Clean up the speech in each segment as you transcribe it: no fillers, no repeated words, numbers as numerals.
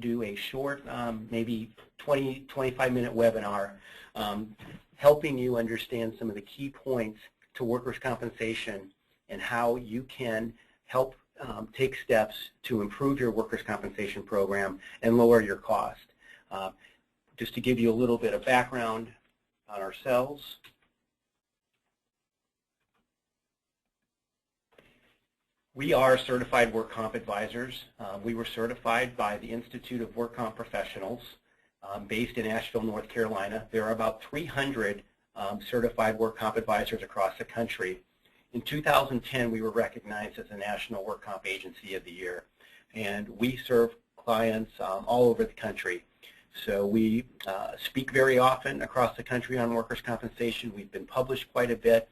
do a short, maybe 20, 25-minute webinar helping you understand some of the key points to workers' compensation and how you can help take steps to improve your workers' compensation program and lower your cost. Just to give you a little bit of background on ourselves. We are certified work comp advisors. We were certified by the Institute of Work Comp Professionals based in Asheville, North Carolina. There are about 300 certified work comp advisors across the country. In 2010, we were recognized as the National Work Comp Agency of the Year, and we serve clients all over the country. So we speak very often across the country on workers' compensation. We've been published quite a bit.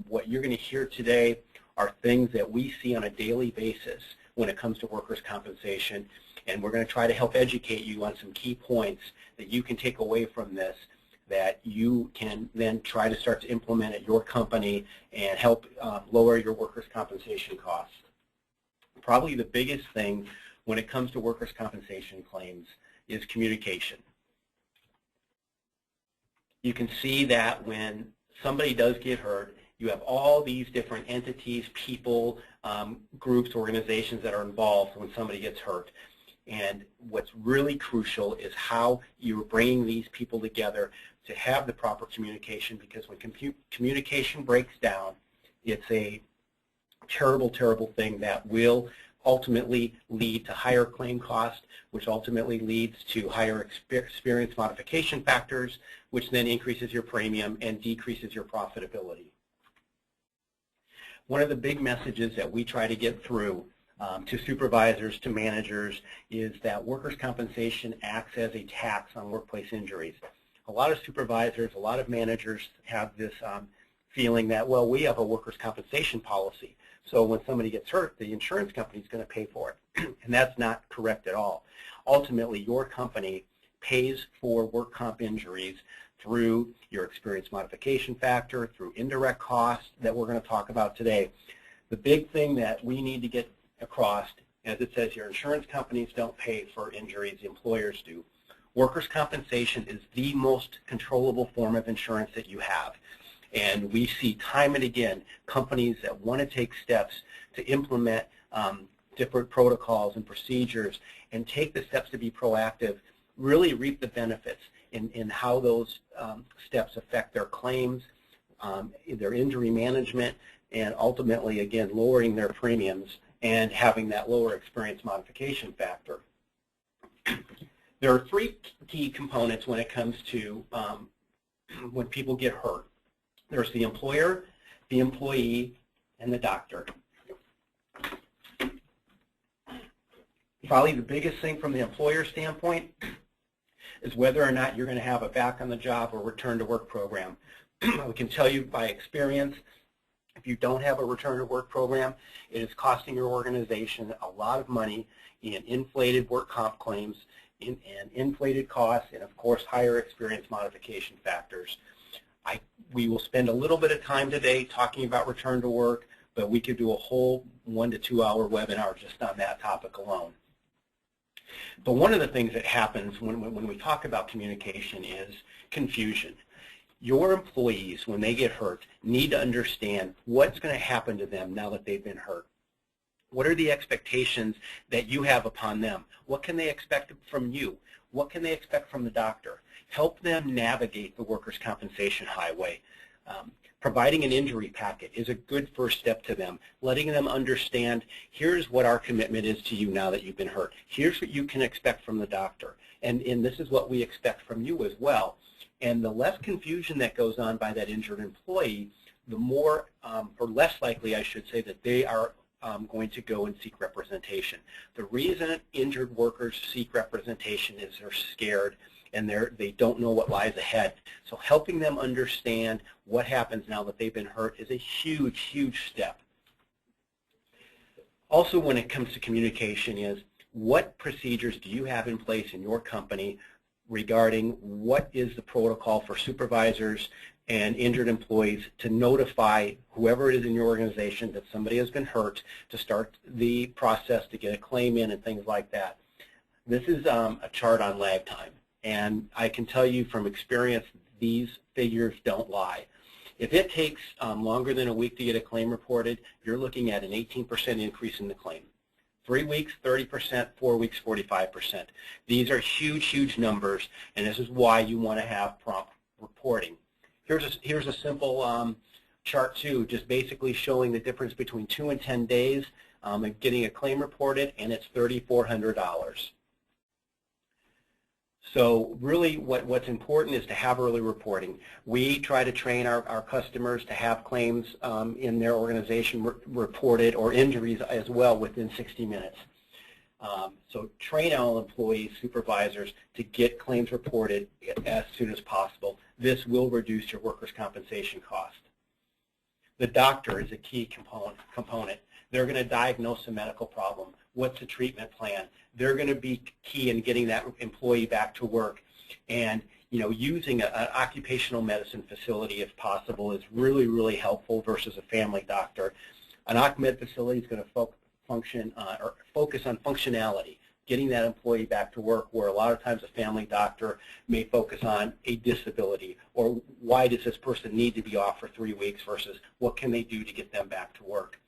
What you're going to hear today are things that we see on a daily basis when it comes to workers' compensation, and we're going to try to help educate you on some key points that you can take away from this that you can then try to start to implement at your company and help lower your workers' compensation costs. Probably the biggest thing when it comes to workers' compensation claims is communication. You can see that when somebody does get hurt, you have all these different entities, people, groups, organizations that are involved when somebody gets hurt. And what's really crucial is how you're bringing these people together to have the proper communication, because when communication breaks down, it's a terrible, terrible thing that will ultimately lead to higher claim cost, which ultimately leads to higher experience modification factors, which then increases your premium and decreases your profitability. One of the big messages that we try to get through to supervisors, to managers, is that workers' compensation acts as a tax on workplace injuries. A lot of supervisors, a lot of managers have this feeling that, well, we have a workers' compensation policy, so when somebody gets hurt, the insurance company is going to pay for it. And that's not correct at all. Ultimately, your company pays for work comp injuries through your experience modification factor, through indirect costs that we're going to talk about today. The big thing that we need to get across, as it says here, insurance companies don't pay for injuries, the employers do. Workers' compensation is the most controllable form of insurance that you have. And we see time and again companies that want to take steps to implement different protocols and procedures and take the steps to be proactive, really reap the benefits in how those steps affect their claims, their injury management, and ultimately, again, lowering their premiums and having that lower experience modification factor. There are three key components when it comes to when people get hurt. There's the employer, the employee, and the doctor. Probably the biggest thing from the employer standpoint is whether or not you're going to have a back on the job or return to work program. We can tell you by experience, if you don't have a return to work program, it is costing your organization a lot of money in inflated work comp claims, and inflated costs, and of course higher experience modification factors. We will spend a little bit of time today talking about return to work, but we could do a whole 1 to 2 hour webinar just on that topic alone. But one of the things that happens when we talk about communication is confusion. Your employees, when they get hurt, need to understand what's going to happen to them now that they've been hurt. What are the expectations that you have upon them? What can they expect from you? What can they expect from the doctor? Help them navigate the workers' compensation highway. Providing an injury packet is a good first step to them, letting them understand, here's what our commitment is to you now that you've been hurt. Here's what you can expect from the doctor, and this is what we expect from you as well. And the less confusion that goes on by that injured employee, the more, or less likely, I should say, that they are going to go and seek representation. The reason injured workers seek representation is they're scared and they don't know what lies ahead. So helping them understand what happens now that they've been hurt is a huge, huge step. Also, when it comes to communication, is what procedures do you have in place in your company regarding what is the protocol for supervisors and injured employees to notify whoever it is in your organization that somebody has been hurt, to start the process to get a claim in and things like that. This is a chart on lag time, and I can tell you from experience these figures don't lie. If it takes longer than a week to get a claim reported, you're looking at an 18% increase in the claim. 3 weeks, 30%, 4 weeks, 45%. These are huge, huge numbers, and this is why you want to have prompt reporting. Here's a simple chart too, just basically showing the difference between 2 and 10 days and getting a claim reported, and it's $3,400. So really what's important is to have early reporting. We try to train our customers to have claims in their organization reported, or injuries as well, within 60 minutes. So train all employees, supervisors, to get claims reported as soon as possible. This will reduce your workers' compensation cost. The doctor is a key component. They're going to diagnose a medical problem. What's the treatment plan? They're going to be key in getting that employee back to work. And using an occupational medicine facility, if possible, is really, really helpful versus a family doctor. An OcMed facility is going to focus on functionality, getting that employee back to work, where a lot of times a family doctor may focus on a disability, or why does this person need to be off for 3 weeks versus what can they do to get them back to work.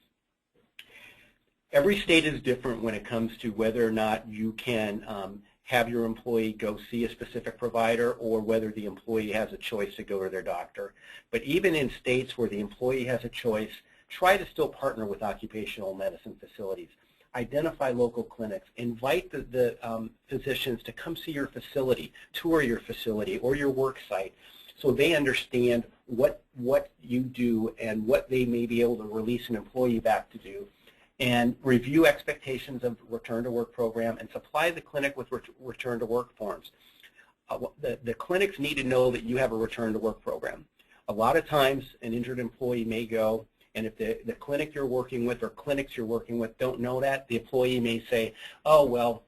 Every state is different when it comes to whether or not you can have your employee go see a specific provider, or whether the employee has a choice to go to their doctor. But even in states where the employee has a choice, try to still partner with occupational medicine facilities. Identify local clinics. Invite the physicians to come see your facility, tour your facility or your work site, so they understand what you do and what they may be able to release an employee back to do. And review expectations of return to work program, and supply the clinic with return to work forms. The clinics need to know that you have a return to work program. A lot of times an injured employee may go, and if the clinic you're working with or clinics you're working with don't know that, the employee may say, oh, well,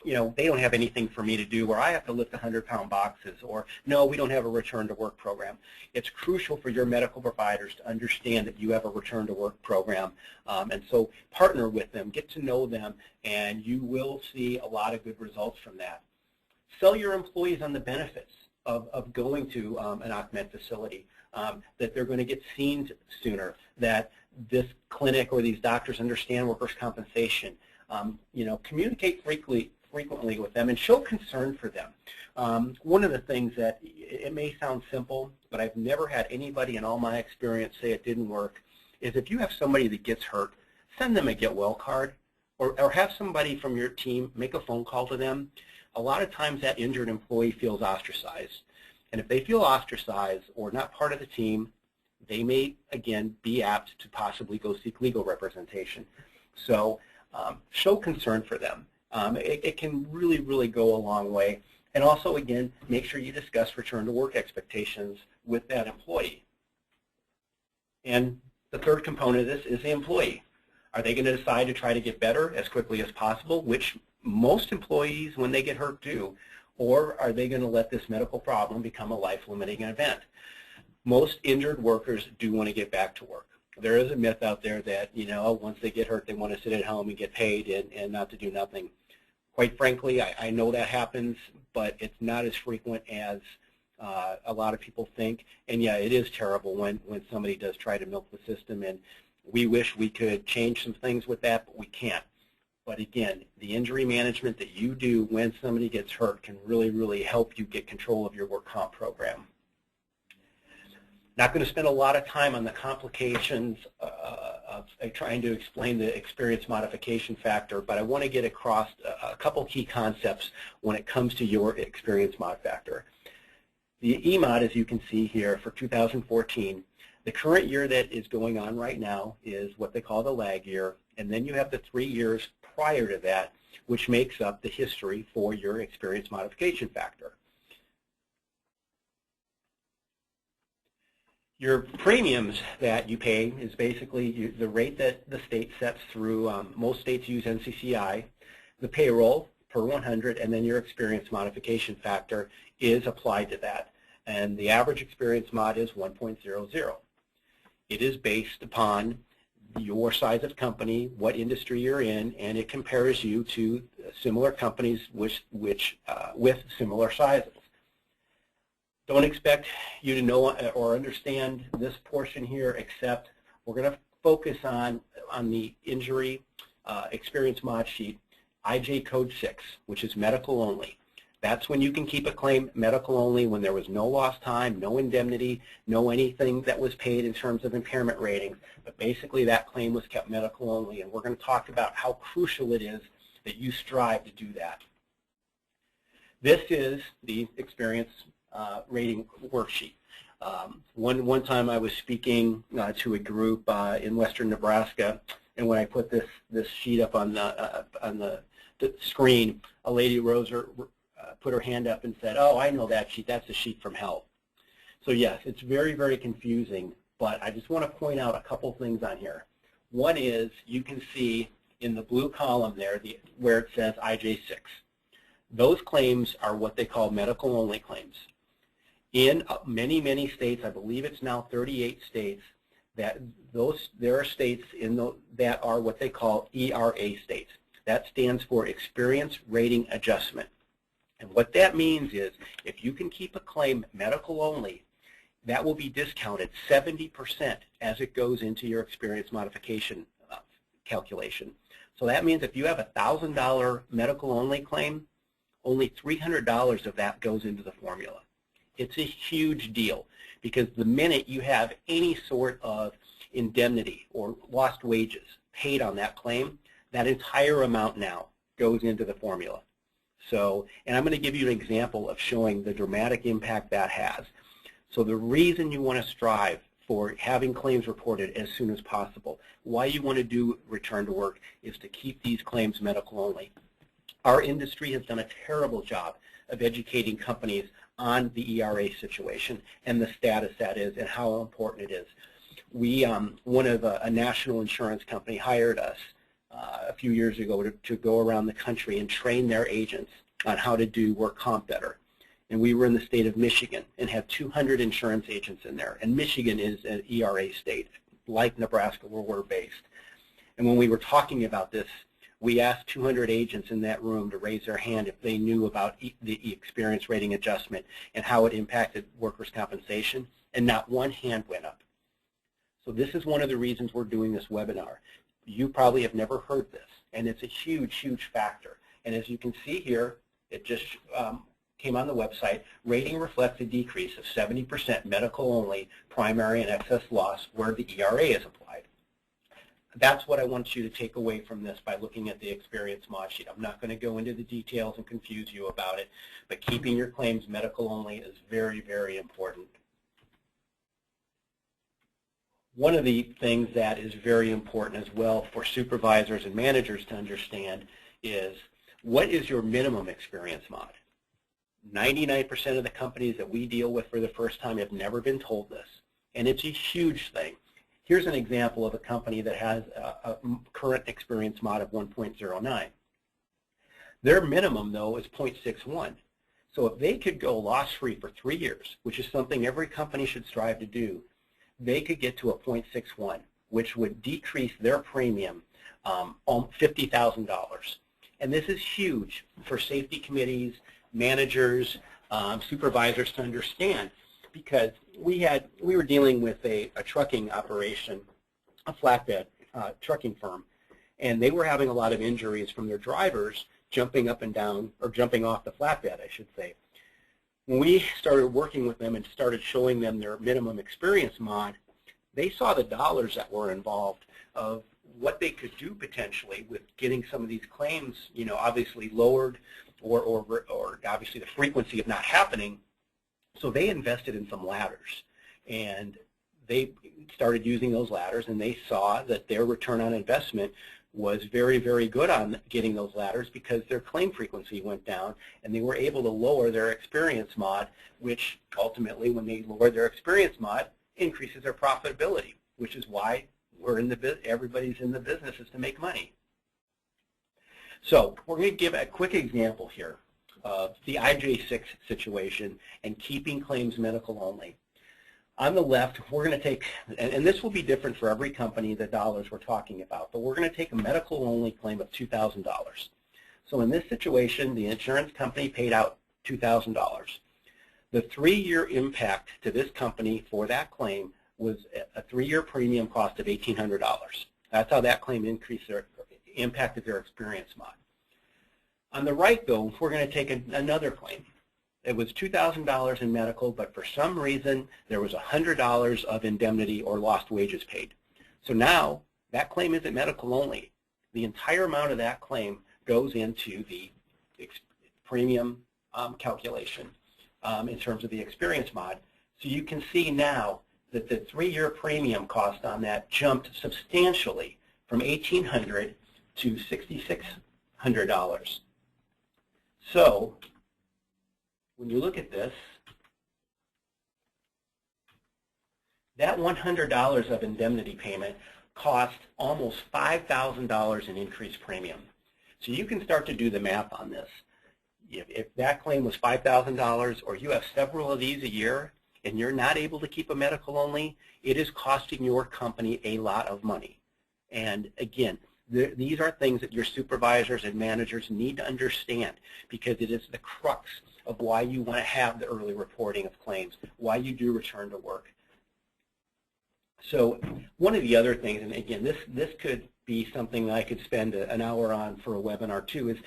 they don't have anything for me to do, or I have to lift 100-pound boxes, or no, we don't have a return to work program. It's crucial for your medical providers to understand that you have a return to work program, and so partner with them, get to know them, and you will see a lot of good results from that. Sell your employees on the benefits of going to an OcMed facility, that they're going to get seen sooner, that this clinic or these doctors understand workers' compensation. Communicate frequently with them and show concern for them. One of the things that, it may sound simple, but I've never had anybody in all my experience say it didn't work, is if you have somebody that gets hurt, send them a get well card, or have somebody from your team make a phone call to them. A lot of times that injured employee feels ostracized. And if they feel ostracized or not part of the team, they may, again, be apt to possibly go seek legal representation. So show concern for them. It can really, really go a long way. And also, again, make sure you discuss return to work expectations with that employee. And the third component of this is the employee. Are they going to decide to try to get better as quickly as possible, which most employees, when they get hurt, do? Or are they going to let this medical problem become a life-limiting event? Most injured workers do want to get back to work. There is a myth out there that, once they get hurt, they want to sit at home and get paid and not to do nothing. Quite frankly, I know that happens, but it's not as frequent as a lot of people think. And yeah, it is terrible when somebody does try to milk the system, and we wish we could change some things with that, but we can't. But again, the injury management that you do when somebody gets hurt can really, really help you get control of your work comp program. Not going to spend a lot of time on the complications of trying to explain the experience modification factor, but I want to get across a couple key concepts when it comes to your experience mod factor. The EMOD, as you can see here, for 2014, the current year that is going on right now is what they call the lag year, and then you have the 3 years prior to that, which makes up the history for your experience modification factor. Your premiums that you pay is basically the rate that the state sets through. Most states use NCCI. The payroll per 100, and then your experience modification factor is applied to that. And the average experience mod is 1.00. It is based upon your size of company, what industry you're in, and it compares you to similar companies with similar sizes. Don't expect you to know or understand this portion here, except we're going to focus on the injury experience mod sheet, IJ code 6, which is medical only. That's when you can keep a claim medical only, when there was no lost time, no indemnity, no anything that was paid in terms of impairment ratings. But basically that claim was kept medical only, and we're going to talk about how crucial it is that you strive to do that. This is the experience rating worksheet. One time I was speaking to a group in western Nebraska, and when I put this sheet up on the screen, a lady put her hand up and said, "Oh, I know that sheet. That's the sheet from hell." So yes, it's very, very confusing, but I just want to point out a couple things on here. One is you can see in the blue column there where it says IJ6. Those claims are what they call medical only claims. In many, many states, I believe it's now 38 states, there are states that are what they call ERA states. That stands for Experience Rating Adjustment. And what that means is if you can keep a claim medical only, that will be discounted 70% as it goes into your experience modification calculation. So that means if you have a $1,000 medical only claim, only $300 of that goes into the formula. It's a huge deal, because the minute you have any sort of indemnity or lost wages paid on that claim, that entire amount now goes into the formula. So, and I'm going to give you an example of showing the dramatic impact that has. So the reason you want to strive for having claims reported as soon as possible, why you want to do return to work, is to keep these claims medical only. Our industry has done a terrible job of educating companies on the ERA situation and the status that is and how important it is. One of a national insurance company hired us a few years ago to go around the country and train their agents on how to do work comp better. And we were in the state of Michigan and had 200 insurance agents in there. And Michigan is an ERA state, like Nebraska, where we're based. And when we were talking about this, we asked 200 agents in that room to raise their hand if they knew about the experience rating adjustment and how it impacted workers' compensation, and not one hand went up. So this is one of the reasons we're doing this webinar. You probably have never heard this, and it's a huge, huge factor. And as you can see here, it just came on the website. Rating reflects a decrease of 70% medical only, primary and excess loss where the ERA is applied. That's what I want you to take away from this by looking at the experience mod sheet. I'm not going to go into the details and confuse you about it, but keeping your claims medical only is very, very important. One of the things that is very important as well for supervisors and managers to understand is, what is your minimum experience mod? 99% of the companies that we deal with for the first time have never been told this, and it's a huge thing. Here's an example of a company that has a current experience mod of 1.09. Their minimum, though, is 0.61. So if they could go loss-free for 3 years, which is something every company should strive to do, they could get to a 0.61, which would decrease their premium $50,000. And this is huge for safety committees, managers, supervisors to understand, because we were dealing with a trucking operation, a flatbed trucking firm, and they were having a lot of injuries from their drivers jumping up and down, or jumping off the flatbed, I should say. When we started working with them and started showing them their minimum experience mod, they saw the dollars that were involved of what they could do potentially with getting some of these claims, you know, obviously lowered, or obviously the frequency of not happening. So they invested in some ladders, and they started using those ladders, and they saw that their return on investment was very, very good on getting those ladders, because their claim frequency went down, and they were able to lower their experience mod, which ultimately, when they lower their experience mod, increases their profitability, which is why everybody's in the business is to make money. So we're going to give a quick example here of the IJ6 situation and keeping claims medical only. On the left, we're going to take, and this will be different for every company, the dollars we're talking about, but we're going to take a medical-only claim of $2,000. So in this situation, the insurance company paid out $2,000. The 3-year impact to this company for that claim was a 3-year premium cost of $1,800. That's how that claim impacted their experience mod. On the right, though, we're going to take another claim. It was $2,000 in medical, but for some reason, there was $100 of indemnity or lost wages paid. So now, that claim isn't medical only. The entire amount of that claim goes into the premium calculation in terms of the experience mod. So you can see now that the 3-year premium cost on that jumped substantially from $1,800 to $6,600. So when you look at this, that $100 of indemnity payment cost almost $5,000 in increased premium. So you can start to do the math on this. If that claim was $5,000 or you have several of these a year and you're not able to keep a medical only, it is costing your company a lot of money. And again, these are things that your supervisors and managers need to understand, because it is the crux of why you want to have the early reporting of claims, why you do return to work. So one of the other things, and again, this could be something that I could spend an hour on for a webinar too, is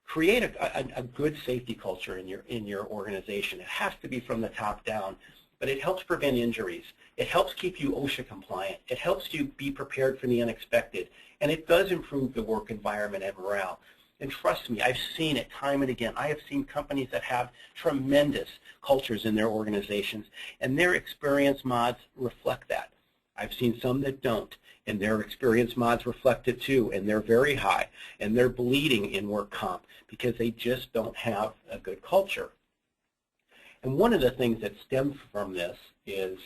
create a good safety culture in your organization. It has to be from the top down, but it helps prevent injuries. It helps keep you OSHA compliant. It helps you be prepared for the unexpected, and it does improve the work environment and morale. And trust me, I've seen it time and again. I have seen companies that have tremendous cultures in their organizations, and their experience mods reflect that. I've seen some that don't, and their experience mods reflect it too, and they're very high, and they're bleeding in work comp because they just don't have a good culture. And one of the things that stems from this is,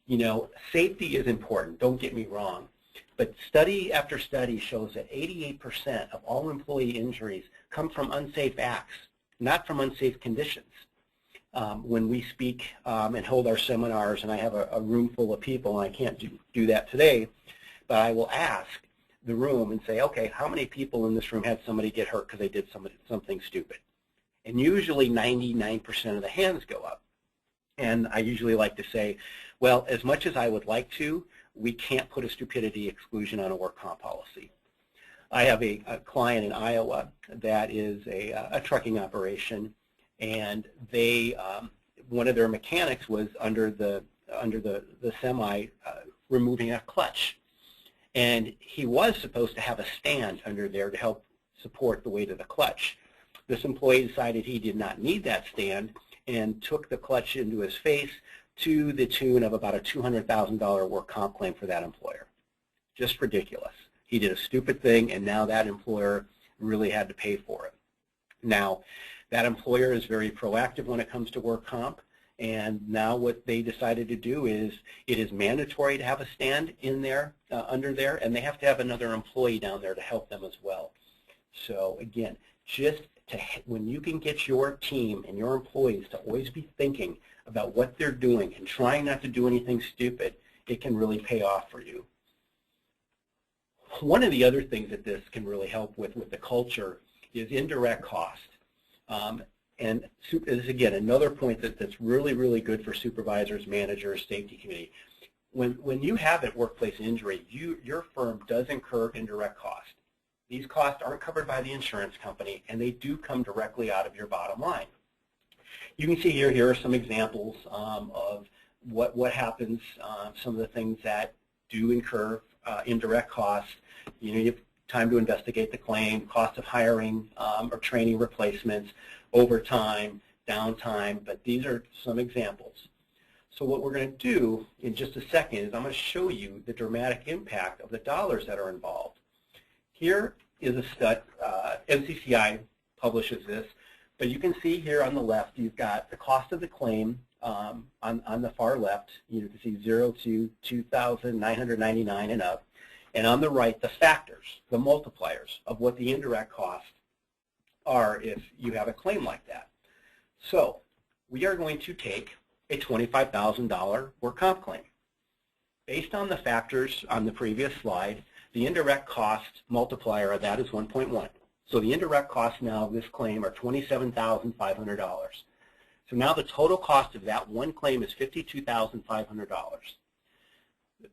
you know, safety is important, don't get me wrong, but study after study shows that 88% of all employee injuries come from unsafe acts, not from unsafe conditions. When we speak and hold our seminars, and I have a room full of people, and I can't do that today, but I will ask the room and say, okay, how many people in this room had somebody get hurt because they did something stupid? And usually 99% of the hands go up. And I usually like to say, well, as much as I would like to, we can't put a stupidity exclusion on a work comp policy. I have a client in Iowa that is a trucking operation, and they one of their mechanics was under the semi removing a clutch, and he was supposed to have a stand under there to help support the weight of the clutch. This employee decided he did not need that stand and took the clutch into his face to the tune of about a $200,000 work comp claim for that employer. Just ridiculous. He did a stupid thing, and now that employer really had to pay for it. Now, that employer is very proactive when it comes to work comp, and now what they decided to do is it is mandatory to have a stand in there, under there, and they have to have another employee down there to help them as well. So again, just when you can get your team and your employees to always be thinking about what they're doing and trying not to do anything stupid, it can really pay off for you. One of the other things that this can really help with the culture is indirect cost. And this is, again, another point that's really, really good for supervisors, managers, safety committee. When you have a workplace injury, your firm does incur indirect cost. These costs aren't covered by the insurance company, and they do come directly out of your bottom line. You can see here are some examples of what happens, some of the things that do incur indirect costs. You know, you have time to investigate the claim, cost of hiring or training replacements, overtime, downtime, but these are some examples. So what we're going to do in just a second is I'm going to show you the dramatic impact of the dollars that are involved. Here is a stud, NCCI publishes this, but you can see here on the left you've got the cost of the claim on the far left. You can see 0 to 2,999 and up. And on the right, the factors, the multipliers of what the indirect costs are if you have a claim like that. So we are going to take a $25,000 work comp claim. Based on the factors on the previous slide, the indirect cost multiplier of that is 1.1. So the indirect costs now of this claim are $27,500. So now the total cost of that one claim is $52,500.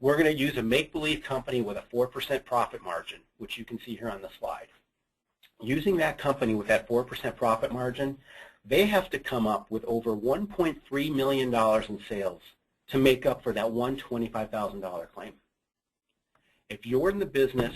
We're going to use a make-believe company with a 4% profit margin, which you can see here on the slide. Using that company with that 4% profit margin, they have to come up with over $1.3 million in sales to make up for that one $25,000 claim. If you're in the business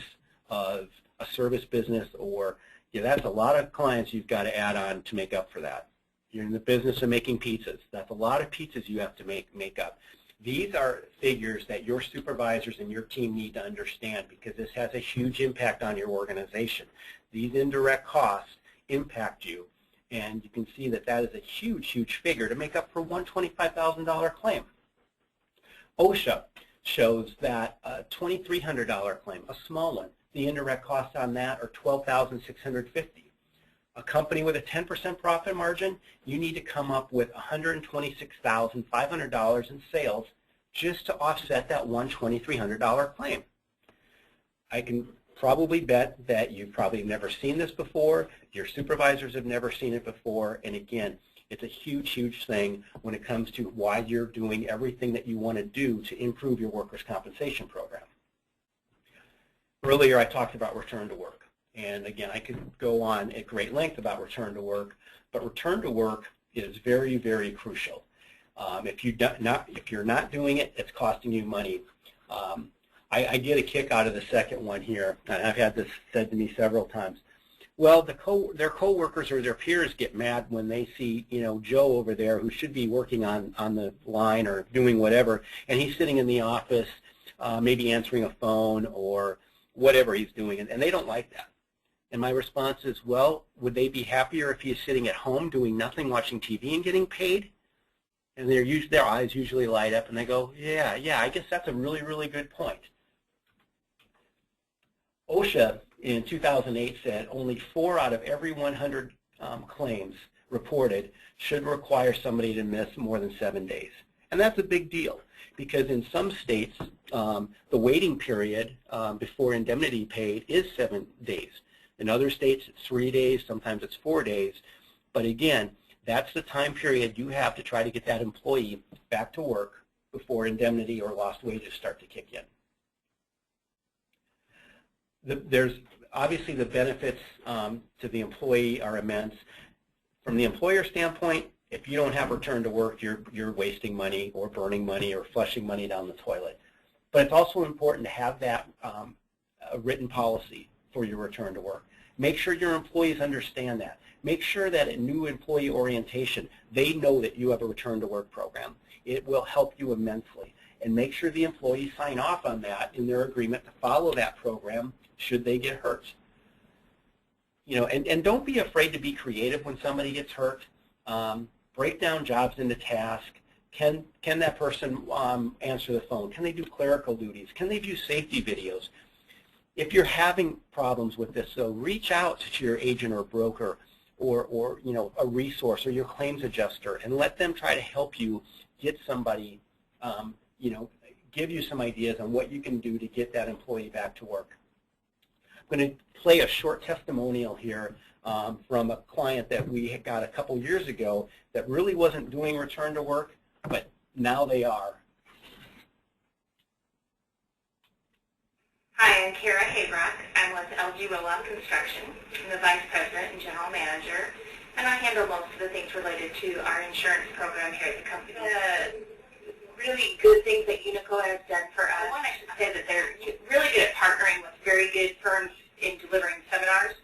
of a service business, or that's a lot of clients you've got to add on to make up for that. You're in the business of making pizzas. That's a lot of pizzas you have to make up. These are figures that your supervisors and your team need to understand, because this has a huge impact on your organization. These indirect costs impact you, and you can see that that is a huge, huge figure to make up for one $25,000 claim. OSHA shows that a $2,300 claim, a small one, the indirect costs on that are $12,650. A company with a 10% profit margin, you need to come up with $126,500 in sales just to offset that one $2,300 claim. I can probably bet that you've probably never seen this before, your supervisors have never seen it before, and again, it's a huge, huge thing when it comes to why you're doing everything that you want to do to improve your workers' compensation program. Earlier I talked about return to work. And again, I could go on at great length about return to work, but return to work is very, very crucial. If you're not doing it, it's costing you money. I get a kick out of the second one here, and I've had this said to me several times. Well, their coworkers or their peers get mad when they see, Joe over there who should be working on the line or doing whatever, and he's sitting in the office, maybe answering a phone or whatever he's doing, and they don't like that. And my response is, well, would they be happier if he's sitting at home doing nothing, watching TV and getting paid? And their eyes usually light up, and they go, yeah, I guess that's a really, really good point. OSHA in 2008 said only 4 out of every 100 claims reported should require somebody to miss more than 7 days. And that's a big deal, because in some states, the waiting period before indemnity paid is 7 days. In other states, it's 3 days, sometimes it's 4 days. But again, that's the time period you have to try to get that employee back to work before indemnity or lost wages start to kick in. There's obviously the benefits to the employee are immense. From the employer standpoint, if you don't have return to work, you're wasting money or burning money or flushing money down the toilet. But it's also important to have that a written policy for your return to work. Make sure your employees understand that. Make sure that at new employee orientation, they know that you have a return to work program. It will help you immensely. And make sure the employees sign off on that in their agreement to follow that program should they get hurt. And don't be afraid to be creative when somebody gets hurt. Break down jobs into tasks. Can that person answer the phone? Can they do clerical duties? Can they view safety videos? If you're having problems with this, so reach out to your agent or broker or a resource or your claims adjuster and let them try to help you get somebody, give you some ideas on what you can do to get that employee back to work. I'm going to play a short testimonial here from a client that we got a couple years ago that really wasn't doing return to work, but now they are. Hi, I'm Kara Haybrock. I'm with LG Roll-On Construction. I'm the Vice President and General Manager, and I handle most of the things related to our insurance program here at the company. Really good things that Unico has done for us. I should say that they're really good at partnering with very good firms in delivering seminars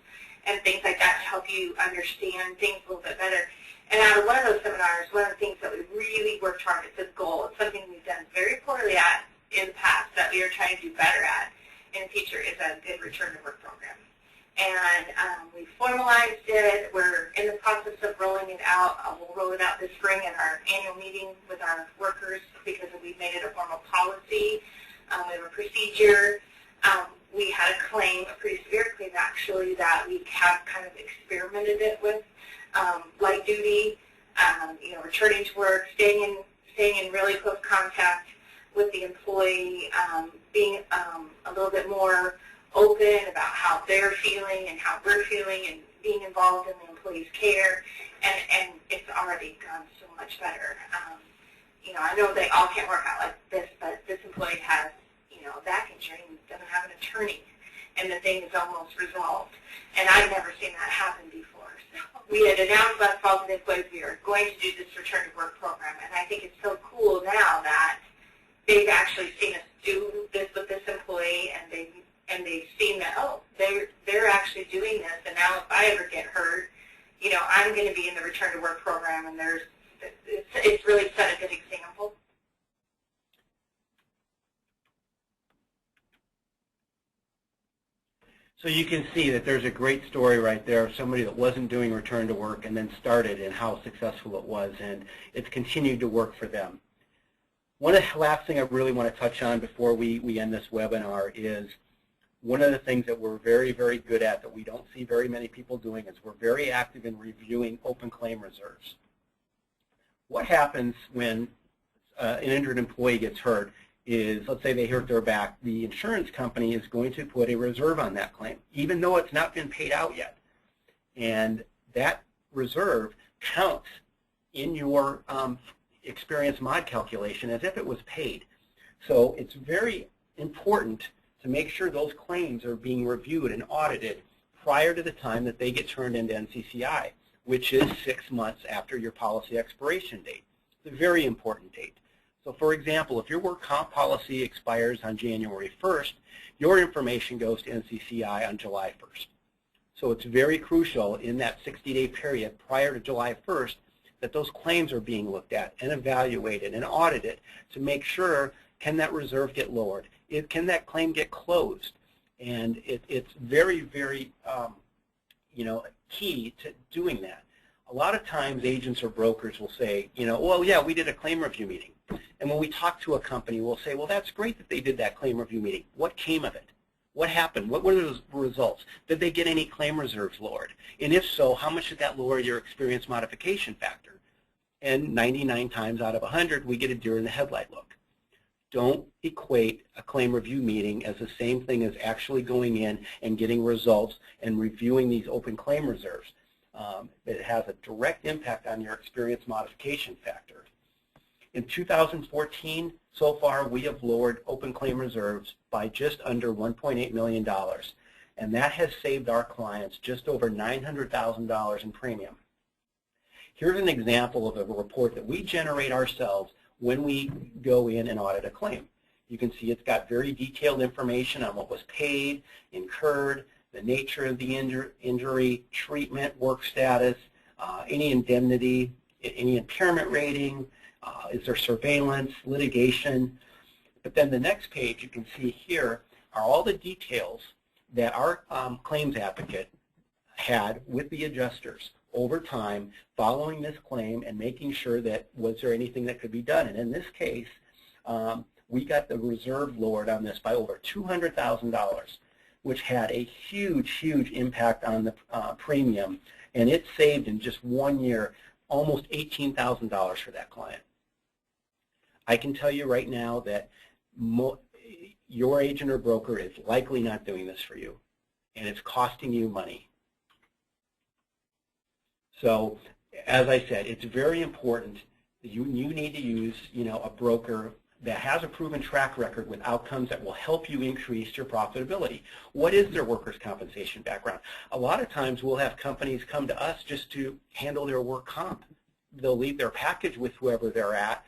and things like that to help you understand things a little bit better. And out of one of those seminars, one of the things that we really worked hard at, this goal, it's something we've done very poorly at in the past that we are trying to do better at in the future, is a good return to work program. And we formalized it. We're in the process of rolling it out. We'll roll it out this spring in our annual meeting with our workers because we've made it a formal policy. We have a procedure. We had a claim, a pretty severe claim actually, that we have kind of experimented it with. Light duty, returning to work, staying staying in really close contact with the employee, being a little bit more open about how they're feeling and how we're feeling, and being involved in the employee's care, and it's already gone so much better. I know they all can't work out like this, but this employee has, a back injury and doesn't have an attorney, and the thing is almost resolved. And I've never seen that happen before. So we had announced last fall to the employees we are going to do this return to work program, and I think it's so cool now that they've actually seen us do this with this employee, and they've seen that, oh, they're actually doing this, and now if I ever get hurt, I'm going to be in the return to work program, and it's really set a good example. So you can see that there's a great story right there of somebody that wasn't doing return to work and then started, and how successful it was, and it's continued to work for them. One of the last thing I really want to touch on before we end this webinar is one of the things that we're very, very good at that we don't see very many people doing is we're very active in reviewing open claim reserves. What happens when an injured employee gets hurt is, let's say they hurt their back, the insurance company is going to put a reserve on that claim, even though it's not been paid out yet. And that reserve counts in your experience mod calculation as if it was paid. So it's very important to make sure those claims are being reviewed and audited prior to the time that they get turned into NCCI, which is 6 months after your policy expiration date. It's a very important date. So for example, if your work comp policy expires on January 1st, your information goes to NCCI on July 1st. So it's very crucial in that 60-day period prior to July 1st that those claims are being looked at and evaluated and audited to make sure, can that reserve get lowered? Can that claim get closed? And it's very, very key to doing that. A lot of times agents or brokers will say, well, yeah, we did a claim review meeting. And when we talk to a company, we'll say, well, that's great that they did that claim review meeting. What came of it? What happened? What were those results? Did they get any claim reserves lowered? And if so, how much did that lower your experience modification factor? And 99 times out of 100, we get a deer in the headlight look. Don't equate a claim review meeting as the same thing as actually going in and getting results and reviewing these open claim reserves. It has a direct impact on your experience modification factor. In 2014, so far, we have lowered open claim reserves by just under $1.8 million, and that has saved our clients just over $900,000 in premium. Here's an example of a report that we generate ourselves when we go in and audit a claim. You can see it's got very detailed information on what was paid, incurred, the nature of the injury, treatment, work status, any indemnity, any impairment rating, is there surveillance, litigation. But then the next page you can see here are all the details that our claims advocate had with the adjusters over time following this claim and making sure that was there anything that could be done. And in this case, we got the reserve lowered on this by over $200,000, which had a huge, huge impact on the premium. And it saved in just 1 year almost $18,000 for that client. I can tell you right now that your agent or broker is likely not doing this for you, and it's costing you money. So, as I said, it's very important that you need to use, a broker that has a proven track record with outcomes that will help you increase your profitability. What is their workers' compensation background? A lot of times we'll have companies come to us just to handle their work comp. They'll leave their package with whoever they're at,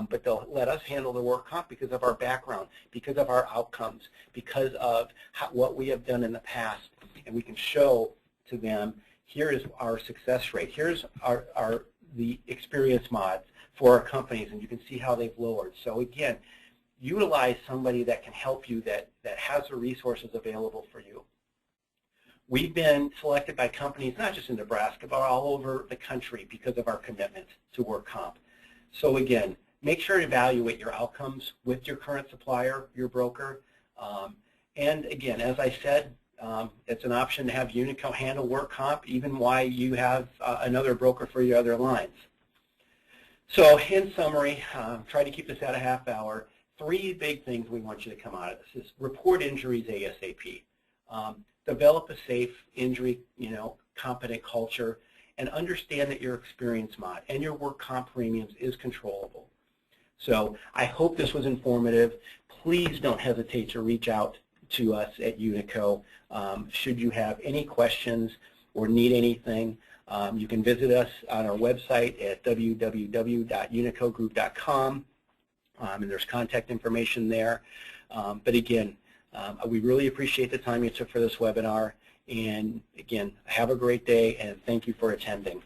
but they'll let us handle the work comp because of our background, because of our outcomes, because of what we have done in the past. And we can show to them, here is our success rate. Here's the experience mods for our companies, and you can see how they've lowered. So again, utilize somebody that can help you, that has the resources available for you. We've been selected by companies, not just in Nebraska, but all over the country because of our commitment to work comp. So again, make sure to evaluate your outcomes with your current supplier, your broker. And again, as I said, it's an option to have Unico handle work comp, even while you have another broker for your other lines. So in summary, try to keep this at a half hour. 3 big things we want you to come out of this is report injuries ASAP. Develop a safe injury, competent culture, and understand that your experience mod and your work comp premiums is controllable. So I hope this was informative. Please don't hesitate to reach out to us at Unico. Should you have any questions or need anything, you can visit us on our website at www.unicogroup.com, and there's contact information there. But again, we really appreciate the time you took for this webinar. And again, have a great day, and thank you for attending.